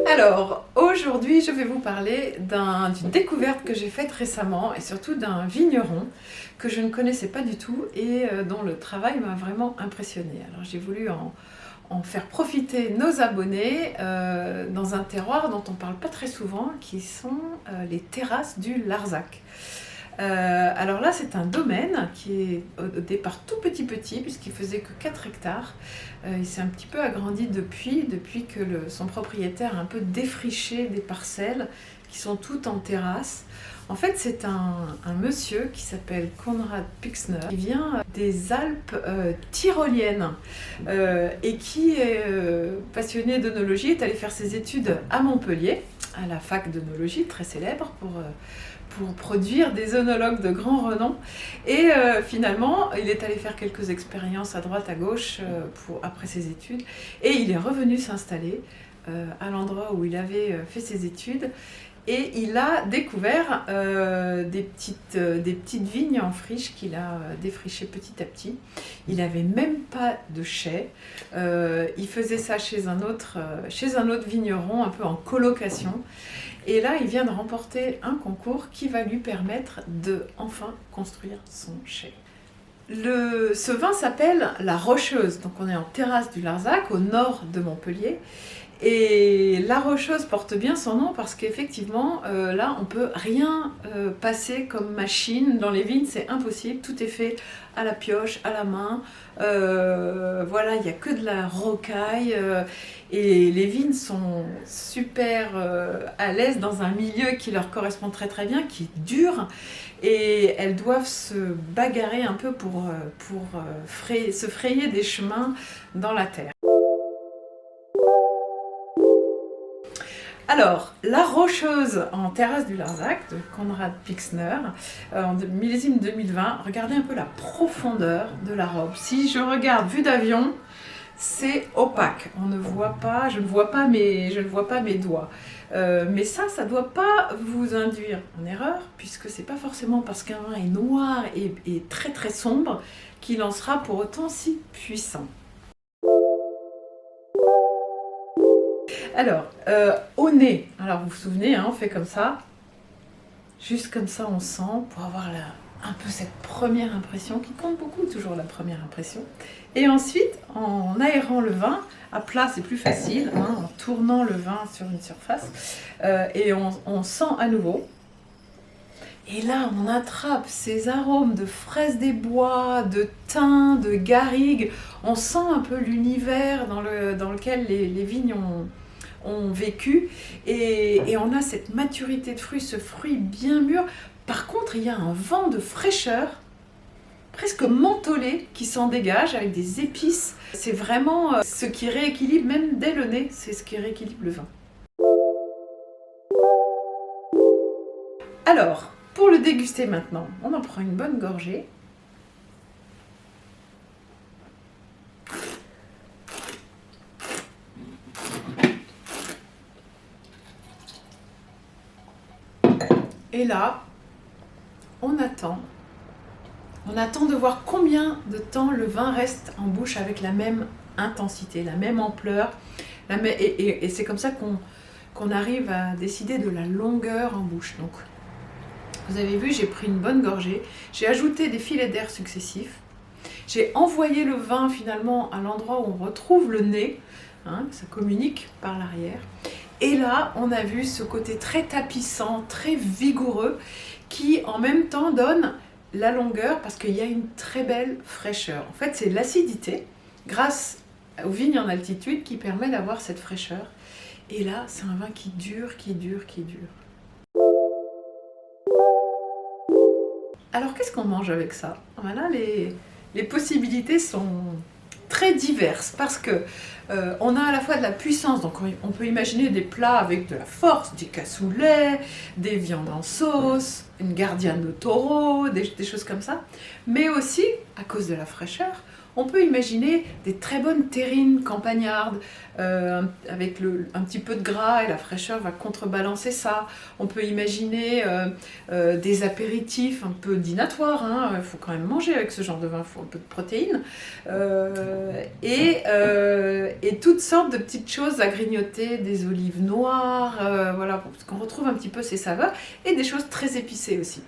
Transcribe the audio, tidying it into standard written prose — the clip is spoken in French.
Alors, aujourd'hui, je vais vous parler d'une découverte que j'ai faite récemment et surtout d'un vigneron que je ne connaissais pas du tout et dont le travail m'a vraiment impressionnée. Alors, j'ai voulu en faire profiter nos abonnés dans un terroir dont on ne parle pas très souvent, qui sont les terrasses du Larzac. Alors là, c'est un domaine qui est au départ tout petit, puisqu'il faisait que 4 hectares. Il s'est un petit peu agrandi depuis que son propriétaire a un peu défriché des parcelles qui sont toutes en terrasse. En fait, c'est un monsieur qui s'appelle Konrad Pixner, qui vient des Alpes tyroliennes et qui est passionné d'œnologie, est allé faire ses études à Montpellier, à la fac d'œnologie, très célèbre pour produire des œnologues de grand renom. Et finalement, il est allé faire quelques expériences à droite, à gauche après ses études. Et il est revenu s'installer à l'endroit où il avait fait ses études. Et il a découvert des petites vignes en friche qu'il a défrichées petit à petit. Il n'avait même pas de chai. Il faisait ça chez un autre vigneron, un peu en colocation. Et là, il vient de remporter un concours qui va lui permettre de enfin construire son chai. Ce vin s'appelle la Rocheuse. Donc on est en terrasse du Larzac, au nord de Montpellier. Et la Rocheuse porte bien son nom parce qu'effectivement, là, on ne peut rien passer comme machine. Dans les vignes, c'est impossible. Tout est fait à la pioche, à la main. Voilà, il n'y a que de la rocaille. Et les vignes sont super à l'aise dans un milieu qui leur correspond très très bien, qui est dur. Et elles doivent se bagarrer un peu pour se frayer des chemins dans la terre. Alors, la Rocheuse en terrasse du Larzac de Konrad Pixner, en millésime 2020, regardez un peu la profondeur de la robe. Si je regarde vue d'avion, c'est opaque. On ne voit pas, je ne vois pas mes doigts. Mais ça ne doit pas vous induire en erreur, puisque c'est pas forcément parce qu'un vin est noir et très très sombre qu'il en sera pour autant si puissant. Alors, au nez, alors vous vous souvenez, hein, on fait comme ça, juste comme ça on sent, pour avoir un peu cette première impression, qui compte beaucoup toujours la première impression. Et ensuite, en aérant le vin, à plat c'est plus facile, hein, en tournant le vin sur une surface, et on sent à nouveau. Et là, on attrape ces arômes de fraises des bois, de thym, de garrigue. On sent un peu l'univers dans lequel les vignes ont vécu. Et on a cette maturité de fruits, ce fruit bien mûr. Par contre, il y a un vent de fraîcheur, presque mentholé, qui s'en dégage avec des épices. C'est vraiment ce qui rééquilibre, même dès le nez, c'est ce qui rééquilibre le vin. Alors, pour le déguster maintenant, on en prend une bonne gorgée. Et là, on attend de voir combien de temps le vin reste en bouche avec la même intensité, la même ampleur. Et c'est comme ça qu'on arrive à décider de la longueur en bouche. Donc, vous avez vu, j'ai pris une bonne gorgée, j'ai ajouté des filets d'air successifs, j'ai envoyé le vin finalement à l'endroit où on retrouve le nez, hein, ça communique par l'arrière. Et là, on a vu ce côté très tapissant, très vigoureux, qui en même temps donne la longueur parce qu'il y a une très belle fraîcheur. En fait, c'est l'acidité, grâce aux vignes en altitude, qui permet d'avoir cette fraîcheur. Et là, c'est un vin qui dure, qui dure, qui dure. Alors, qu'est-ce qu'on mange avec ça? Voilà, les possibilités sont très diverses parce que on a à la fois de la puissance, donc on peut imaginer des plats avec de la force, des cassoulets, des viandes en sauce, une gardienne de taureau, des choses comme ça, mais aussi, à cause de la fraîcheur, On peut imaginer des très bonnes terrines campagnardes, avec un petit peu de gras et la fraîcheur va contrebalancer ça. On peut imaginer des apéritifs un peu dînatoires, hein. Il faut quand même manger avec ce genre de vin, il faut un peu de protéines. Et toutes sortes de petites choses à grignoter, des olives noires, voilà, parce qu'on retrouve un petit peu ces saveurs, et des choses très épicées aussi.